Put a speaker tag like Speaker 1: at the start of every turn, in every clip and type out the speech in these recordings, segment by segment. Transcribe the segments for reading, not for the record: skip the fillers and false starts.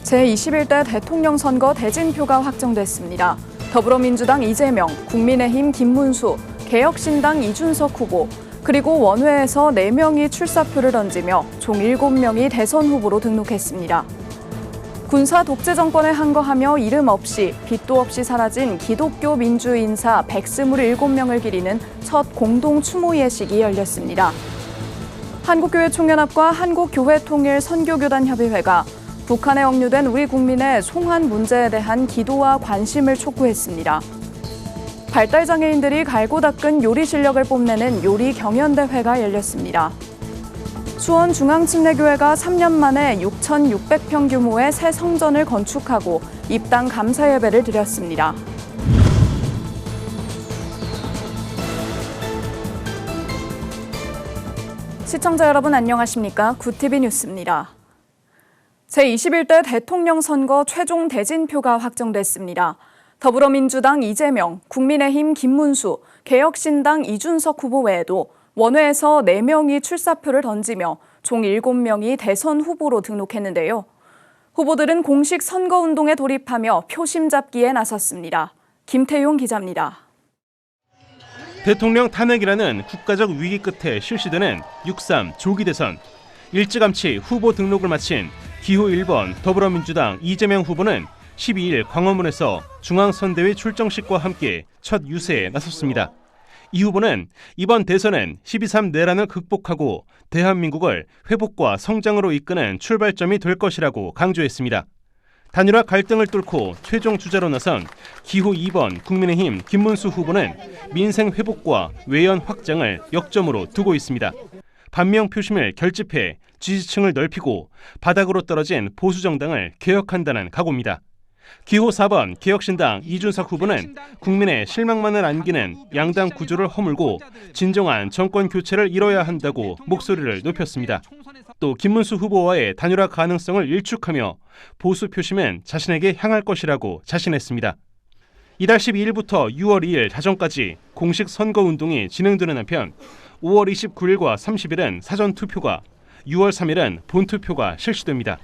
Speaker 1: 제21대 대통령 선거 대진표가 확정됐습니다. 더불어민주당 이재명, 국민의힘 김문수, 개혁신당 이준석 후보, 그리고 원외에서 4명이 출사표를 던지며 총 7명이 대선 후보로 등록했습니다. 군사 독재 정권에 항거하며 이름 없이 빛도 없이 사라진 기독교 민주 인사 127명을 기리는 첫 공동 추모 예식이 열렸습니다. 한국교회 총연합과 한국교회통일 선교교단협의회가 북한에 억류된 우리 국민의 송환 문제에 대한 기도와 관심을 촉구했습니다. 발달장애인들이 갈고 닦은 요리 실력을 뽐내는 요리 경연대회가 열렸습니다. 수원중앙침례교회가 3년 만에 6,600평 규모의 새 성전을 건축하고 입당 감사 예배를 드렸습니다. 시청자 여러분 안녕하십니까? 굿TV 뉴스입니다. 제21대 대통령 선거 최종 대진표가 확정됐습니다. 더불어민주당 이재명, 국민의힘 김문수, 개혁신당 이준석 후보 외에도 원외에서 4명이 출사표를 던지며 총 7명이 대선 후보로 등록했는데요. 후보들은 공식 선거운동에 돌입하며 표심 잡기에 나섰습니다. 김태용 기자입니다.
Speaker 2: 대통령 탄핵이라는 국가적 위기 끝에 실시되는 6.3 조기 대선. 일찌감치 후보 등록을 마친 기호 1번 더불어민주당 이재명 후보는 12일 광화문에서 중앙선대위 출정식과 함께 첫 유세에 나섰습니다. 이 후보는 이번 대선은 12.3 내란을 극복하고 대한민국을 회복과 성장으로 이끄는 출발점이 될 것이라고 강조했습니다. 단일화 갈등을 뚫고 최종 주자로 나선 기호 2번 국민의힘 김문수 후보는 민생 회복과 외연 확장을 역점으로 두고 있습니다. 반명 표심을 결집해 지지층을 넓히고 바닥으로 떨어진 보수정당을 개혁한다는 각오입니다. 기호 4번 개혁신당 이준석 후보는 국민의 실망만을 안기는 양당 구조를 허물고 진정한 정권 교체를 이뤄야 한다고 목소리를 높였습니다. 또 김문수 후보와의 단일화 가능성을 일축하며 보수 표심은 자신에게 향할 것이라고 자신했습니다. 이달 12일부터 6월 2일 자정까지 공식 선거운동이 진행되는 한편 5월 29일과 30일은 사전투표가, 6월 3일은 본투표가 실시됩니다.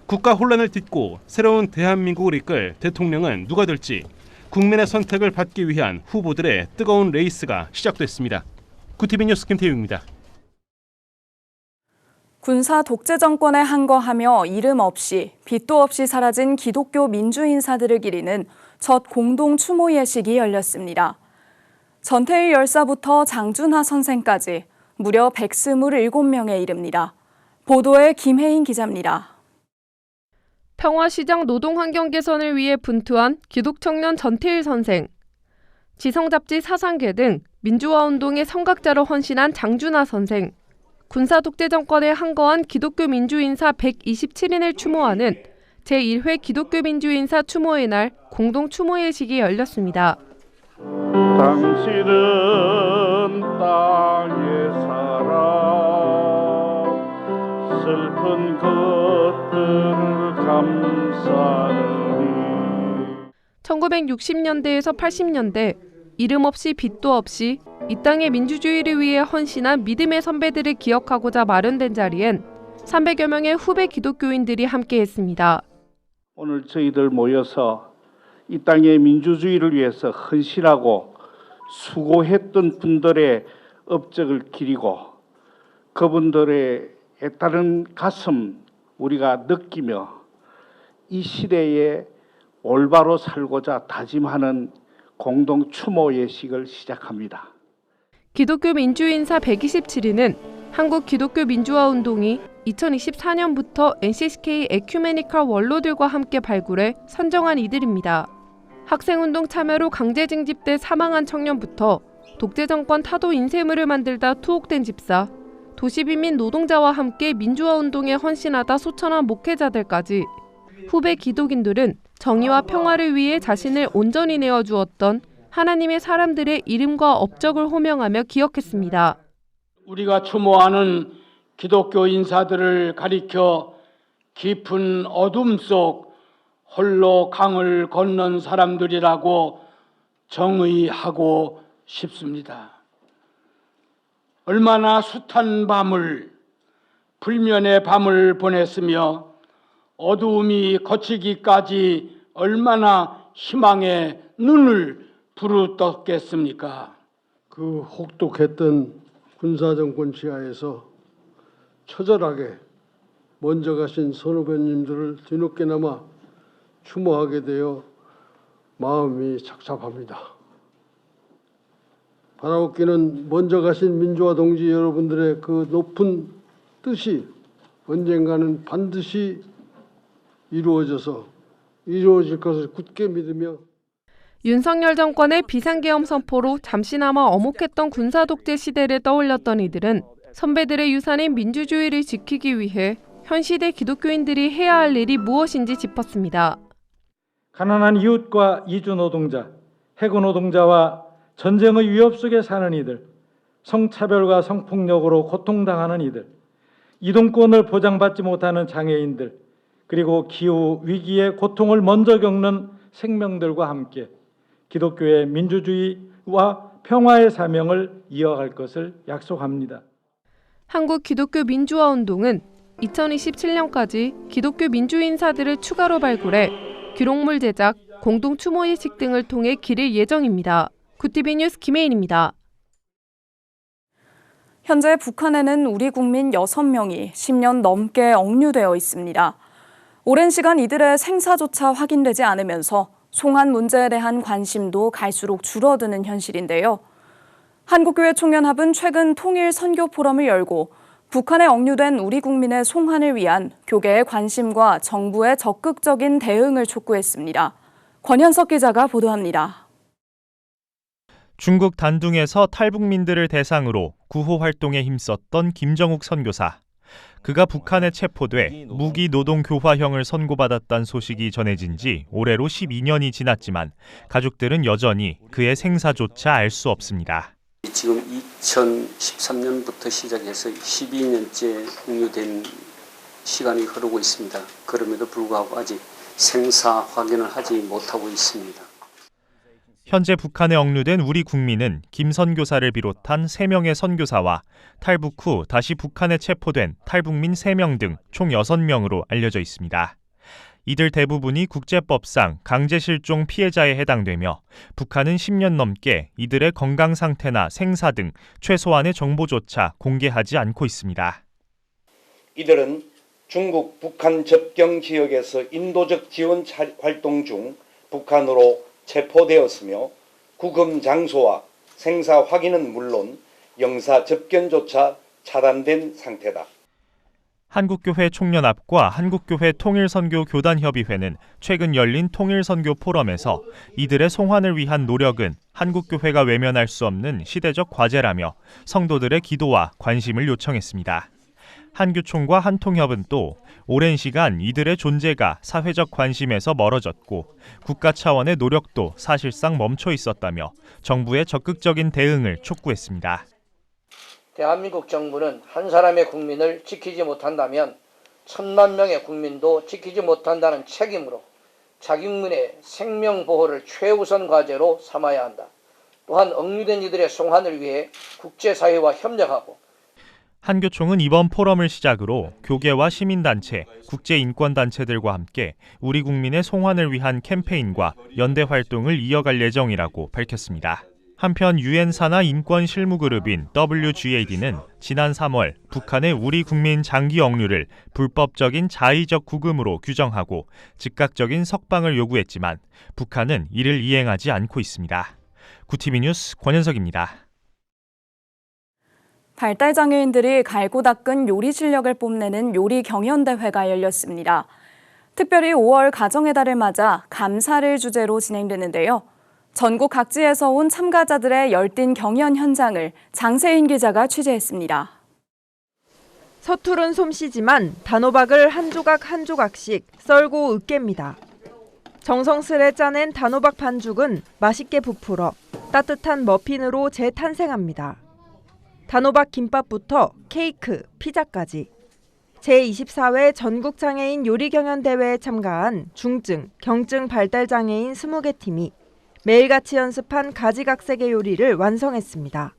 Speaker 2: 국가 혼란을 딛고 새로운 대한민국을 이끌 대통령은 누가 될지 국민의 선택을 받기 위한 후보들의 뜨거운 레이스가 시작됐습니다. 굿TV 뉴스 김태용입니다.
Speaker 1: 군사 독재 정권에 항거하며 이름 없이 빛도 없이 사라진 기독교 민주 인사들을 기리는 첫 공동 추모 예식이 열렸습니다. 전태일 열사부터 장준하 선생까지 무려 127명에 이릅니다. 보도에 김혜인 기자입니다.
Speaker 3: 평화시장 노동환경 개선을 위해 분투한 기독청년 전태일 선생, 지성잡지 사상계 등 민주화운동의 성각자로 헌신한 장준하 선생, 군사독재 정권에 항거한 기독교 민주인사 127인을 추모하는 제1회 기독교 민주인사 추모의 날 공동 추모 예식이 열렸습니다.
Speaker 4: 당신은 땅의 사랑 슬픈 것들을 감싸느니
Speaker 3: 1960년대에서 80년대 이름 없이 빛도 없이 이 땅의 민주주의를 위해 헌신한 믿음의 선배들을 기억하고자 마련된 자리엔 300여 명의 후배 기독교인들이 함께했습니다.
Speaker 4: 오늘 저희들 모여서 이 땅의 민주주의를 위해서 헌신하고 수고했던 분들의 업적을 기리고 그분들의 애타른 가슴 우리가 느끼며 이 시대에 올바로 살고자 다짐하는 공동 추모 예식을 시작합니다.
Speaker 3: 기독교 민주인사 127인은 한국 기독교 민주화 운동이 2024년부터 NCCK 에큐메니컬 원로들과 함께 발굴해 선정한 이들입니다. 학생운동 참여로 강제 징집돼 사망한 청년부터 독재 정권 타도 인쇄물을 만들다 투옥된 집사, 도시빈민 노동자와 함께 민주화 운동에 헌신하다 소천한 목회자들까지 후배 기독인들은 정의와 평화를 위해 자신을 온전히 내어주었던 하나님의 사람들의 이름과 업적을 호명하며 기억했습니다.
Speaker 5: 우리가 추모하는 기독교 인사들을 가리켜 깊은 어둠 속 홀로 강을 건넌 사람들이라고 정의하고 싶습니다. 얼마나 숱한 밤을 불면의 밤을 보냈으며 어두움이 거치기까지 얼마나 희망의 눈을 부르떴겠습니까?
Speaker 6: 그 혹독했던 군사정권 지하에서 처절하게 먼저 가신 선후배님들을 뒤늦게나마 추모하게 되어 마음이 착잡합니다. 바라옵기는 먼저 가신 민주화 동지 여러분들의 그 높은 뜻이 언젠가는 반드시 이루어질 것을 굳게 믿으며
Speaker 3: 윤석열 정권의 비상계엄 선포로 잠시나마 엄혹했던 군사독재 시대를 떠올렸던 이들은 선배들의 유산인 민주주의를 지키기 위해 현 시대 기독교인들이 해야 할 일이 무엇인지 짚었습니다.
Speaker 7: 가난한 이웃과 이주노동자, 해고노동자와 전쟁의 위협 속에 사는 이들, 성차별과 성폭력으로 고통당하는 이들, 이동권을 보장받지 못하는 장애인들, 그리고 기후 위기의 고통을 먼저 겪는 생명들과 함께 기독교의 민주주의와 평화의 사명을 이어갈 것을 약속합니다.
Speaker 3: 한국 기독교 민주화 운동은 2027년까지 기독교 민주 인사들을 추가로 발굴해 기록물 제작, 공동 추모의식 등을 통해 기릴 예정입니다. 구티비 뉴스 김혜인입니다.
Speaker 1: 현재 북한에는 우리 국민 6명이 10년 넘게 억류되어 있습니다. 오랜 시간 이들의 생사조차 확인되지 않으면서 송환 문제에 대한 관심도 갈수록 줄어드는 현실인데요. 한국교회 총연합은 최근 통일 선교 포럼을 열고 북한에 억류된 우리 국민의 송환을 위한 교계의 관심과 정부의 적극적인 대응을 촉구했습니다. 권현석 기자가 보도합니다.
Speaker 8: 중국 단둥에서 탈북민들을 대상으로 구호 활동에 힘썼던 김정욱 선교사. 그가 북한에 체포돼 무기 노동 교화형을 선고받았다는 소식이 전해진 지 올해로 12년이 지났지만 가족들은 여전히 그의 생사조차 알 수 없습니다.
Speaker 9: 지금 2013년부터 시작해서 12년째 공유된 시간이 흐르고 있습니다. 그럼에도 불구하고 아직 생사 확인을 하지 못하고 있습니다.
Speaker 8: 현재 북한에 억류된 우리 국민은 김 선교사를 비롯한 3명의 선교사와 탈북 후 다시 북한에 체포된 탈북민 3명 등 총 6명으로 알려져 있습니다. 이들 대부분이 국제법상 강제실종 피해자에 해당되며 북한은 10년 넘게 이들의 건강 상태나 생사 등 최소한의 정보조차 공개하지 않고 있습니다.
Speaker 10: 이들은 중국 북한 접경 지역에서 인도적 지원 활동 중 북한으로 체포되었으며 구금 장소와 생사 확인은 물론 영사 접견조차 차단된 상태다.
Speaker 8: 한국교회 총연합과 한국교회 통일선교교단협의회는 최근 열린 통일선교 포럼에서 이들의 송환을 위한 노력은 한국교회가 외면할 수 없는 시대적 과제라며 성도들의 기도와 관심을 요청했습니다. 한교총과 한통협은 또 오랜 시간 이들의 존재가 사회적 관심에서 멀어졌고 국가 차원의 노력도 사실상 멈춰 있었다며 정부의 적극적인 대응을 촉구했습니다.
Speaker 11: 대한민국 정부는 한 사람의 국민을 지키지 못한다면 1000만 명의 국민도 지키지 못한다는 책임으로 자국민의 생명 보호를 최우선 과제로 삼아야 한다. 또한 억류된 이들의 송환을 위해 국제사회와 협력하고
Speaker 8: 한교총은 이번 포럼을 시작으로 교계와 시민단체, 국제인권단체들과 함께 우리 국민의 송환을 위한 캠페인과 연대 활동을 이어갈 예정이라고 밝혔습니다. 한편 유엔 산하 인권 실무 그룹인 WGAD는 지난 3월 북한의 우리 국민 장기 억류를 불법적인 자의적 구금으로 규정하고 즉각적인 석방을 요구했지만 북한은 이를 이행하지 않고 있습니다. 구티비 뉴스 권현석입니다.
Speaker 1: 발달장애인들이 갈고 닦은 요리 실력을 뽐내는 요리 경연대회가 열렸습니다. 특별히 5월 가정의 달을 맞아 감사를 주제로 진행되는데요. 전국 각지에서 온 참가자들의 열띤 경연 현장을 장세인 기자가 취재했습니다.
Speaker 12: 서투른 솜씨지만 단호박을 한 조각 한 조각씩 썰고 으깹니다. 정성스레 짜낸 단호박 반죽은 맛있게 부풀어 따뜻한 머핀으로 재탄생합니다. 단호박 김밥부터 케이크, 피자까지. 제24회 전국장애인 요리경연대회에 참가한 중증, 경증 발달장애인 20개 팀이 매일같이 연습한 가지각색의 요리를 완성했습니다.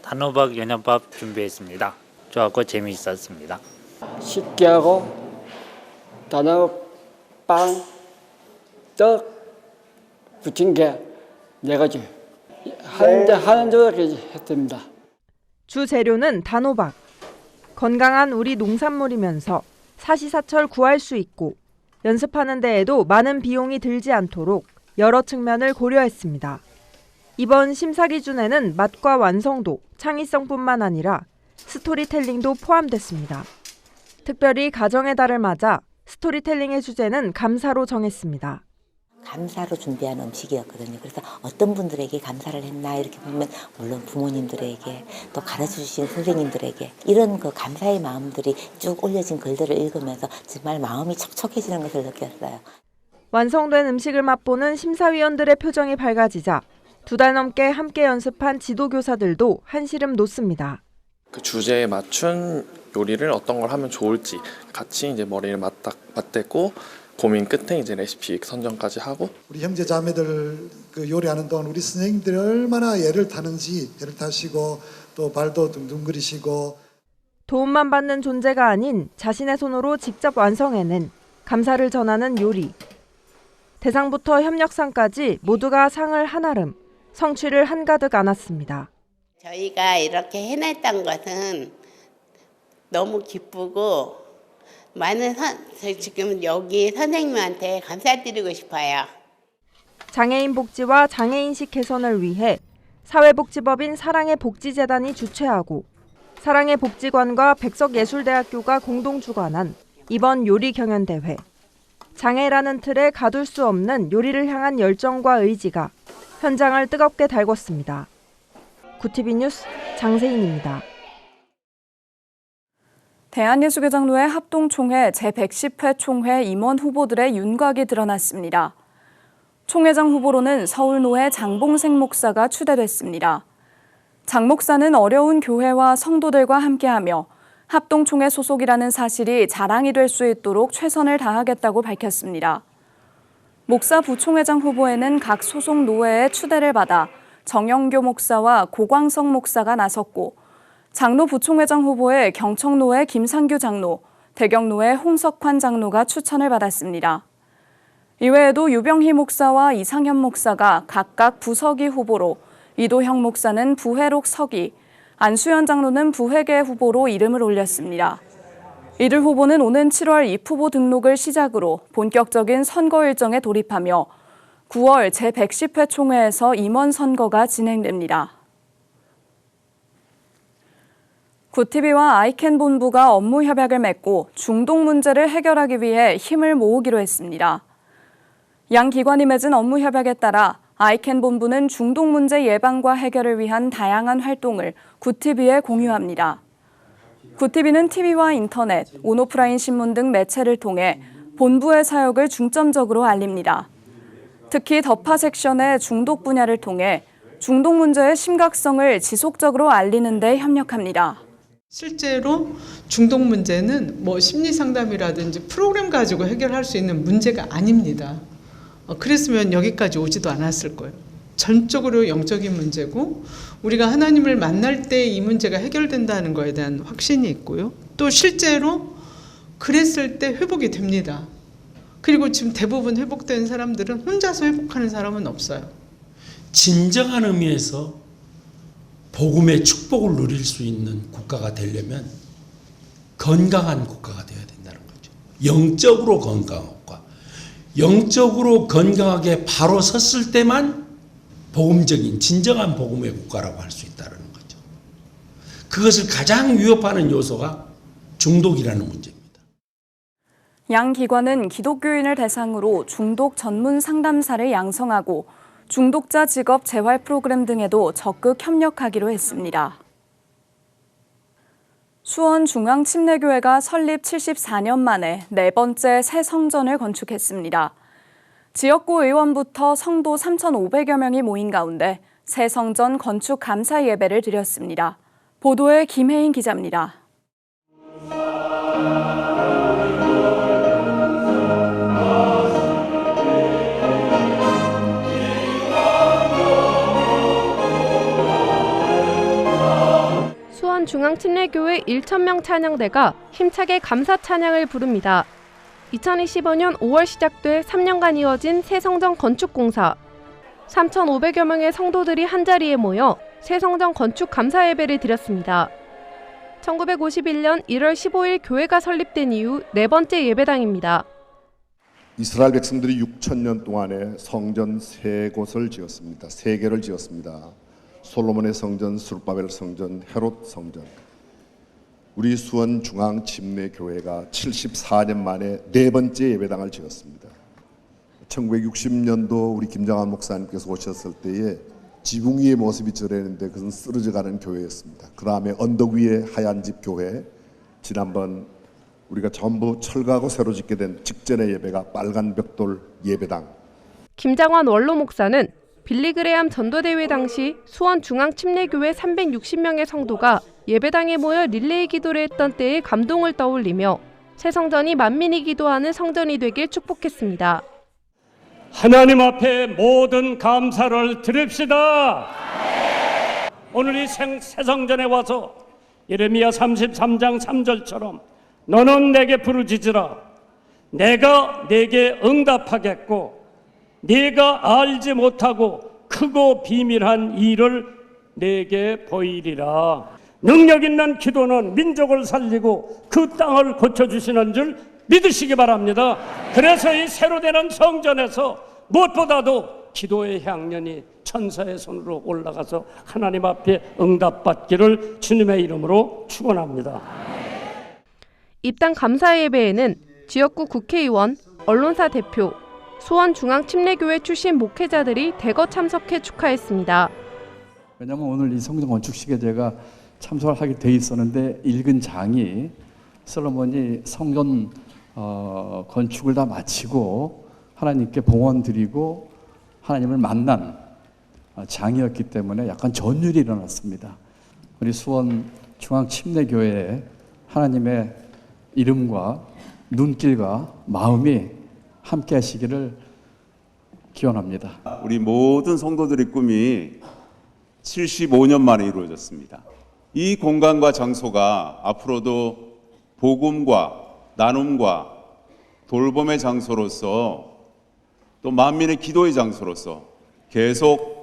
Speaker 13: 단호박 연잎밥 준비했습니다. 좋았고 재미있었습니다.
Speaker 14: 쉽게 하고 단호박, 떡, 부침개 4가지 한 조각까지 했습니다.
Speaker 12: 주 재료는 단호박. 건강한 우리 농산물이면서 사시사철 구할 수 있고 연습하는 데에도 많은 비용이 들지 않도록 여러 측면을 고려했습니다. 이번 심사 기준에는 맛과 완성도, 창의성뿐만 아니라 스토리텔링도 포함됐습니다. 특별히 가정의 달을 맞아 스토리텔링의 주제는 감사로 정했습니다.
Speaker 15: 감사로 준비한 음식이었거든요. 그래서 어떤 분들에게 감사를 했나 이렇게 보면 물론 부모님들에게 또 가르쳐주신 선생님들에게 이런 그 감사의 마음들이 쭉 올려진 글들을 읽으면서 정말 마음이 촉촉해지는 것을 느꼈어요.
Speaker 12: 완성된 음식을 맛보는 심사위원들의 표정이 밝아지자 2달 넘게 함께 연습한 지도교사들도 한시름 놓습니다.
Speaker 16: 그 주제에 맞춘 요리를 어떤 걸 하면 좋을지 같이 이제 머리를 맞대고 고민 끝에 이제 레시피 선정까지 하고
Speaker 17: 우리 형제 자매들 그 요리하는 동안 우리 선생님들이 얼마나 애를 타시고 또 발도 둥둥그리시고
Speaker 12: 도움만 받는 존재가 아닌 자신의 손으로 직접 완성해낸 감사를 전하는 요리. 대상부터 협력상까지 모두가 상을 한아름, 성취를 한가득 안았습니다.
Speaker 18: 저희가 이렇게 해냈던 것은 너무 기쁘고 많은 지금 여기 선생님한테 감사드리고 싶어요.
Speaker 12: 장애인 복지와 장애인식 개선을 위해 사회복지법인 사랑의 복지재단이 주최하고 사랑의 복지관과 백석예술대학교가 공동 주관한 이번 요리 경연대회. 장애라는 틀에 가둘 수 없는 요리를 향한 열정과 의지가 현장을 뜨겁게 달궜습니다. 구티비 뉴스 장세인입니다.
Speaker 1: 대한예수교장로회 합동총회 제110회 총회 임원 후보들의 윤곽이 드러났습니다. 총회장 후보로는 서울노회 장봉생 목사가 추대됐습니다. 장 목사는 어려운 교회와 성도들과 함께하며 합동총회 소속이라는 사실이 자랑이 될 수 있도록 최선을 다하겠다고 밝혔습니다. 목사 부총회장 후보에는 각 소속 노회의 추대를 받아 정영교 목사와 고광석 목사가 나섰고 장로 부총회장 후보에 경청노회 김상규 장로, 대경노회 홍석환 장로가 추천을 받았습니다. 이외에도 유병희 목사와 이상현 목사가 각각 부서기 후보로 이도형 목사는 부회록 서기, 안수현 장로는 부회계 후보로 이름을 올렸습니다. 이들 후보는 오는 7월 입후보 등록을 시작으로 본격적인 선거 일정에 돌입하며 9월 제110회 총회에서 임원 선거가 진행됩니다. 구티비와 아이캔 본부가 업무 협약을 맺고 중동 문제를 해결하기 위해 힘을 모으기로 했습니다. 양 기관이 맺은 업무 협약에 따라 아이캔 본부는 중동 문제 예방과 해결을 위한 다양한 활동을 구티비에 공유합니다. 구티비는 TV와 인터넷, 온오프라인 신문 등 매체를 통해 본부의 사역을 중점적으로 알립니다. 특히 더파 섹션의 중독 분야를 통해 중독 문제의 심각성을 지속적으로 알리는 데 협력합니다.
Speaker 19: 실제로 중독 문제는 심리 상담이라든지 프로그램 가지고 해결할 수 있는 문제가 아닙니다. 그랬으면 여기까지 오지도 않았을 거예요. 전적으로 영적인 문제고 우리가 하나님을 만날 때 이 문제가 해결된다는 거에 대한 확신이 있고요. 또 실제로 그랬을 때 회복이 됩니다. 그리고 지금 대부분 회복된 사람들은 혼자서 회복하는 사람은 없어요.
Speaker 20: 진정한 의미에서 복음의 축복을 누릴 수 있는 국가가 되려면 건강한 국가가 되어야 된다는 거죠. 영적으로 건강한 국가. 영적으로 건강하게 바로 섰을 때만 복음적인 진정한 복음의 국가라고 할 수 있다는 거죠. 그것을 가장 위협하는 요소가 중독이라는 문제입니다.
Speaker 1: 양 기관은 기독교인을 대상으로 중독 전문 상담사를 양성하고 중독자 직업 재활 프로그램 등에도 적극 협력하기로 했습니다. 수원중앙침례교회가 설립 74년 만에 4번째 새 성전을 건축했습니다. 지역구 의원부터 성도 3,500여 명이 모인 가운데 새 성전 건축 감사 예배를 드렸습니다. 보도에 김혜인 기자입니다.
Speaker 3: 수원중앙침례교회 1,000명 찬양대가 힘차게 감사 찬양을 부릅니다. 2025년 5월 시작돼 3년간 이어진 새 성전 건축 공사. 3,500여 명의 성도들이 한자리에 모여 새 성전 건축 감사 예배를 드렸습니다. 1951년 1월 15일 교회가 설립된 이후 네 번째 예배당입니다.
Speaker 21: 이스라엘 백성들이 6,000년 동안에 성전 세 곳을 지었습니다. 세 개를 지었습니다. 솔로몬의 성전, 스룹바벨 성전, 헤롯 성전. 우리 수원 중앙 침례교회가 74년 만에 네 번째 예배당을 지었습니다. 1960년도 우리 김장환 목사님께서 오셨을 때에 지붕 위의 모습이 저랬는데 그것은 쓰러져가는 교회였습니다. 그 다음에 언덕 위에 하얀 집 교회, 지난번 우리가 전부 철거하고 새로 짓게 된 직전의 예배가 빨간 벽돌 예배당.
Speaker 3: 김장환 원로 목사는 빌리그레암 전도대회 당시 수원 중앙침례교회 360명의 성도가 예배당에 모여 릴레이 기도를 했던 때의 감동을 떠올리며 새 성전이 만민이 기도하는 성전이 되길 축복했습니다.
Speaker 22: 하나님 앞에 모든 감사를 드립시다. 오늘 이 새 성전에 와서 예레미야 33장 3절처럼 너는 내게 부르짖으라. 내가 내게 응답하겠고 네가 알지 못하고 크고 비밀한 일을 내게 보이리라. 능력 있는 기도는 민족을 살리고 그 땅을 고쳐주시는 줄 믿으시기 바랍니다. 그래서 이 새로 되는 성전에서 무엇보다도 기도의 향연이 천사의 손으로 올라가서 하나님 앞에 응답받기를 주님의 이름으로 축원합니다.
Speaker 3: 입당 감사 예배에는 지역구 국회의원, 언론사 대표, 수원중앙침례교회 출신 목회자들이 대거 참석해 축하했습니다.
Speaker 23: 왜냐하면 오늘 이 성전 건축식에 제가 참석을 하게 돼 있었는데 읽은 장이 솔로몬이 성전 건축을 다 마치고 하나님께 봉헌 드리고 하나님을 만난 장이었기 때문에 약간 전율이 일어났습니다. 우리 수원 중앙침례교회에 하나님의 이름과 눈길과 마음이 함께 하시기를 기원합니다.
Speaker 24: 우리 모든 성도들의 꿈이 75년 만에 이루어졌습니다. 이 공간과 장소가 앞으로도 복음과 나눔과 돌봄의 장소로서 또 만민의 기도의 장소로서 계속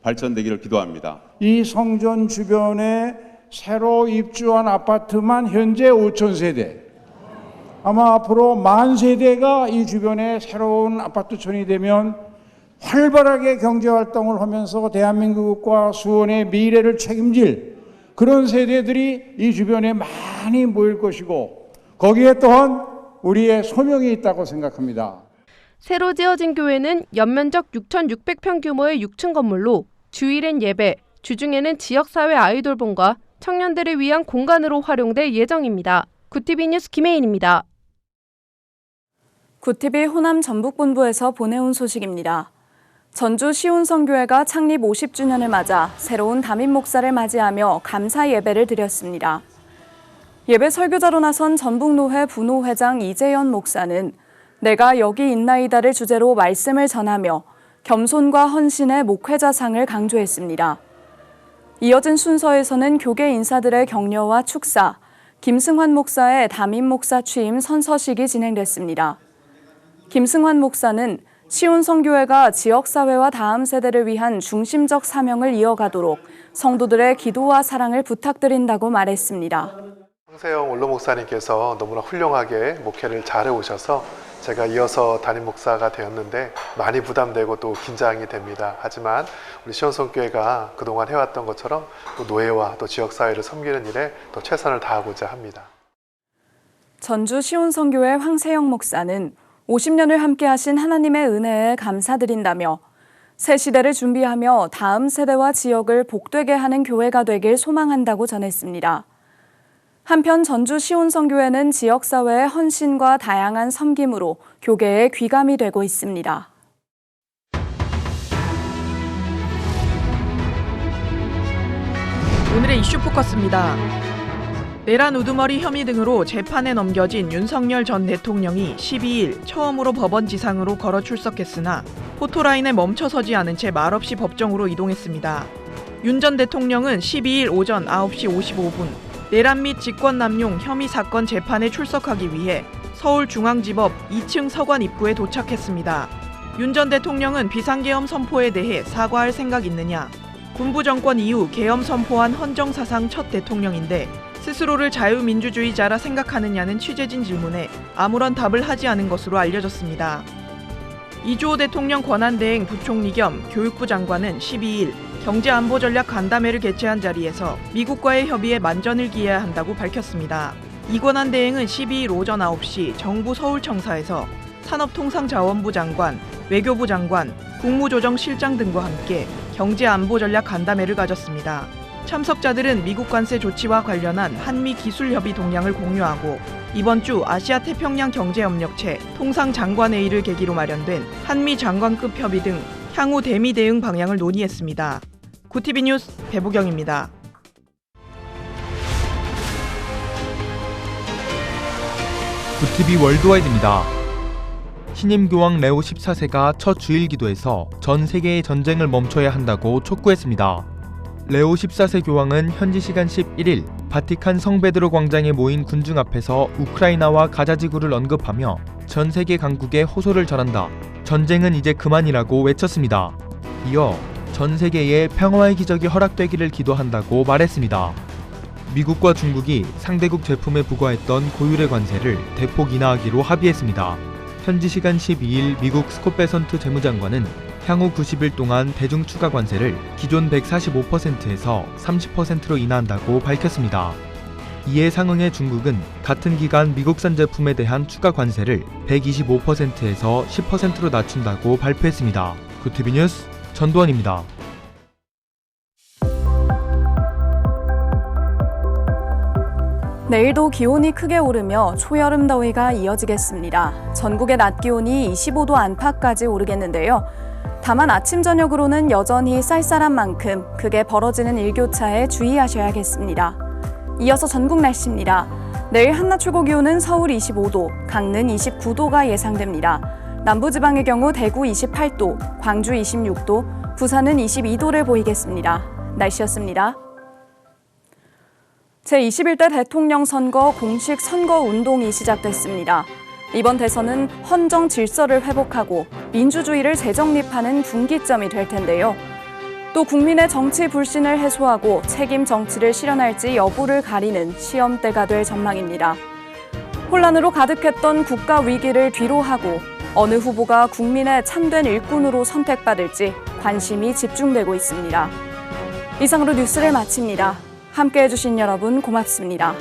Speaker 24: 발전되기를 기도합니다.
Speaker 25: 이 성전 주변에 새로 입주한 아파트만 현재 5,000세대. 아마 앞으로 10,000세대가 이 주변에 새로운 아파트촌이 되면 활발하게 경제활동을 하면서 대한민국과 수원의 미래를 책임질 그런 세대들이 이 주변에 많이 모일 것이고 거기에 또한 우리의 소명이 있다고 생각합니다.
Speaker 3: 새로 지어진 교회는 연면적 6,600평 규모의 6층 건물로 주일엔 예배, 주중에는 지역사회 아이돌봉과 청년들을 위한 공간으로 활용될 예정입니다. 구TV 뉴스 김혜인입니다.
Speaker 1: 구TV 호남 전북본부에서 보내온 소식입니다. 전주 시온성교회가 창립 50주년을 맞아 새로운 담임 목사를 맞이하며 감사 예배를 드렸습니다. 예배 설교자로 나선 전북노회 부노회장 이재현 목사는 내가 여기 있나이다를 주제로 말씀을 전하며 겸손과 헌신의 목회자상을 강조했습니다. 이어진 순서에서는 교계 인사들의 격려와 축사, 김승환 목사의 담임 목사 취임 선서식이 진행됐습니다. 김승환 목사는 시온성교회가 지역사회와 다음 세대를 위한 중심적 사명을 이어가도록 성도들의 기도와 사랑을 부탁드린다고 말했습니다.
Speaker 26: 황세영 원로 목사님께서 너무나 훌륭하게 목회를 잘해오셔서 제가 이어서 담임 목사가 되었는데 많이 부담되고 또 긴장이 됩니다. 하지만 우리 시온성교회가 그동안 해왔던 것처럼 또 노예와 또 지역사회를 섬기는 일에 또 최선을 다하고자 합니다.
Speaker 1: 전주 시온성교회 황세영 목사는 50년을 함께하신 하나님의 은혜에 감사드린다며 새 시대를 준비하며 다음 세대와 지역을 복되게 하는 교회가 되길 소망한다고 전했습니다. 한편 전주 시온성교회는 지역사회의 헌신과 다양한 섬김으로 교계의 귀감이 되고 있습니다.
Speaker 27: 오늘의 이슈 포커스입니다. 내란 우두머리 혐의 등으로 재판에 넘겨진 윤석열 전 대통령이 12일 처음으로 법원 지상으로 걸어 출석했으나 포토라인에 멈춰서지 않은 채 말없이 법정으로 이동했습니다. 윤 전 대통령은 12일 오전 9시 55분 내란 및 직권남용 혐의 사건 재판에 출석하기 위해 서울중앙지법 2층 서관 입구에 도착했습니다. 윤 전 대통령은 비상계엄 선포에 대해 사과할 생각 있느냐, 군부 정권 이후 계엄 선포한 헌정사상 첫 대통령인데 스스로를 자유민주주의자라 생각하느냐는 취재진 질문에 아무런 답을 하지 않은 것으로 알려졌습니다. 이주호 대통령 권한대행 부총리 겸 교육부 장관은 12일 경제안보전략 간담회를 개최한 자리에서 미국과의 협의에 만전을 기해야 한다고 밝혔습니다. 이 권한대행은 12일 오전 9시 정부 서울청사에서 산업통상자원부 장관, 외교부 장관, 국무조정실장 등과 함께 경제안보전략 간담회를 가졌습니다. 참석자들은 미국 관세 조치와 관련한 한미 기술협의 동향을 공유하고 이번 주 아시아 태평양 경제협력체 통상장관회의를 계기로 마련된 한미 장관급 협의 등 향후 대미 대응 방향을 논의했습니다. 구티비 뉴스 배보경입니다.
Speaker 2: 구티비 월드와이드입니다. 신임 교황 레오 14세가 첫 주일 기도에서 전 세계의 전쟁을 멈춰야 한다고 촉구했습니다. 레오 14세 교황은 현지 시간 11일 바티칸 성베드로 광장에 모인 군중 앞에서 우크라이나와 가자 지구를 언급하며 전 세계 강국에 호소를 전한다. 전쟁은 이제 그만이라고 외쳤습니다. 이어 전 세계에 평화의 기적이 허락되기를 기도한다고 말했습니다. 미국과 중국이 상대국 제품에 부과했던 고율의 관세를 대폭 인하하기로 합의했습니다. 현지 시간 12일 미국 스콧 베선트 재무장관은 향후 90일 동안 대중 추가 관세를 기존 145%에서 30%로 인하한다고 밝혔습니다. 이에 상응해 중국은 같은 기간 미국산 제품에 대한 추가 관세를 125%에서 10%로 낮춘다고 발표했습니다. 구티비 뉴스 전두환입니다.
Speaker 1: 내일도 기온이 크게 오르며 초여름 더위가 이어지겠습니다. 전국의 낮 기온이 25도 안팎까지 오르겠는데요. 다만 아침 저녁으로는 여전히 쌀쌀한 만큼 크게 벌어지는 일교차에 주의하셔야겠습니다. 이어서 전국 날씨입니다. 내일 한낮 최고 기온은 서울 25도, 강릉 29도가 예상됩니다. 남부지방의 경우 대구 28도, 광주 26도, 부산은 22도를 보이겠습니다. 날씨였습니다. 제21대 대통령 선거 공식 선거 운동이 시작됐습니다. 이번 대선은 헌정 질서를 회복하고 민주주의를 재정립하는 분기점이 될 텐데요. 또 국민의 정치 불신을 해소하고 책임 정치를 실현할지 여부를 가리는 시험대가 될 전망입니다. 혼란으로 가득했던 국가 위기를 뒤로하고 어느 후보가 국민의 참된 일꾼으로 선택받을지 관심이 집중되고 있습니다. 이상으로 뉴스를 마칩니다. 함께해 주신 여러분 고맙습니다.